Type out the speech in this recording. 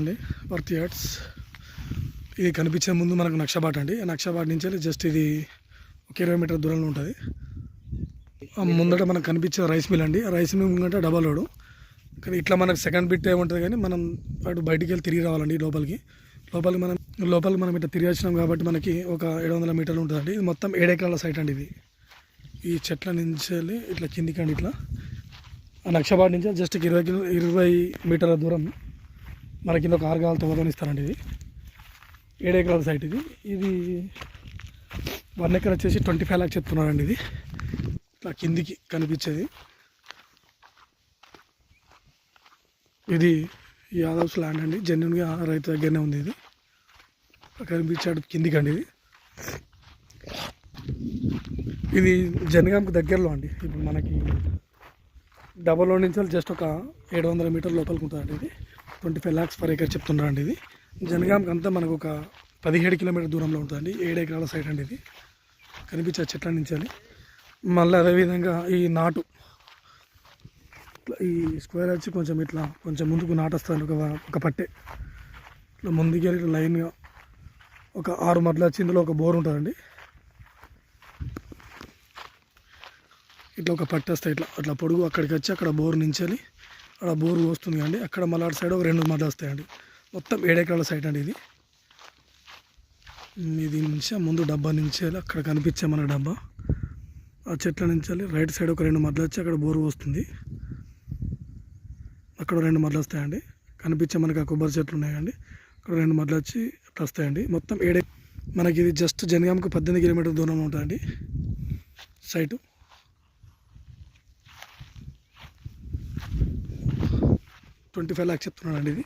అండి worth yards. ఇది కనిపించే ముందు మనకు నక్షబాట్ అండి. ఆ నక్షబాట్ నుంచి జస్ట్ ఇది ఒక 20 మీటర్ దూరంలో ఉంటుంది. ముందట మనకు కనిపించే రైస్ మిల్ అండి. రైస్ మిల్ ముంగట డబల్ రోడ్. కానీ ఇట్లా మనకు సెకండ్ బిట్ ఏముంటుంది కానీ మనం అటు బయటికి వెళ్ళి తిరిగి రావాలండి లోపలికి మనం ఇట్లా తిరిగి వచ్చినాం కాబట్టి మనకి ఒక 700 మీటర్లు ఉంటుందండి. ఇది మొత్తం 7 ఎకరాల సైట్ అండి. ఇది ఈ చెట్ల నుంచి వెళ్ళి ఇట్లా కిందికి అండి. ఇట్లా ఆ నక్షబాట్ నుంచి జస్ట్ 20 మీటర్ల దూరం మన కింద ఒక 6 గాలతో వదనిస్తారండి. ఇది 7 ఎకరాల సైట్. ఇది 1 ఎకర్ వచ్చేసి 25 lakhs చెప్తున్నారండి. ఇది ఇట్లా కిందికి కనిపించేది. ఇది యాదవ్స్ ల్యాండ్ అండి. జెన్యున్గా రైతు దగ్గరనే ఉంది. ఇది కనిపించాడు కిందికి అండి. ఇది జనగాంకు దగ్గరలో అండి. ఇప్పుడు మనకి డబల్ రోడ్ నుంచి జస్ట్ ఒక 700 మీటర్ల లోపలికి ఉంటుందండి. ఇది 25 lakhs per acre చెప్తున్నారండి. ఇది జనగాంకి అంతా మనకు ఒక 17 కిలోమీటర్ దూరంలో ఉంటుందండి. 7 ఎకరాల సైట్ అండి. ఇది కనిపించే చెట్ల నుంచి అని మళ్ళీ అదేవిధంగా ఈ నాటు ఈ స్క్వేర్ వచ్చి కొంచెం ముందుకు నాటు వస్తుంది. ఒక పట్టె ఇట్లా ముందుకు ఇట్లా లైన్గా ఒక 6 మధ్యలో వచ్చి ఇందులో ఒక బోర్ ఉంటుందండి. ఇట్లా ఒక పట్టె వస్తాయి. అట్లా పొడుగు అక్కడికి వచ్చి అక్కడ బోర్ నుంచి అక్కడ బోర్ వస్తుంది అండి. అక్కడ మళ్ళీ అటు సైడ్ ఒక 2 మధ్య వస్తాయండి. మొత్తం 7 ఎకరాల సైట్ అండి. ఇది నుంచి ముందు డబ్బా నుంచి అక్కడ కనిపించే మన డబ్బా ఆ చెట్ల నుంచి రైట్ సైడ్ ఒక 2 మధ్యలో వచ్చి అక్కడ బోరు వస్తుంది. అక్కడ 2 మధ్యలో వస్తాయండి. కనిపించే మనకి ఆ కొబ్బరి చెట్లు ఉన్నాయండి. అక్కడ 2 మధ్యలో వచ్చి అట్లా వస్తాయండి. మొత్తం 7 మనకి ఇది జస్ట్ జనగాంకు 18 కిలోమీటర్ దూరంలో ఉంటుందండి సైటు. $25 lakhs చెప్తున్నానండి. ఇది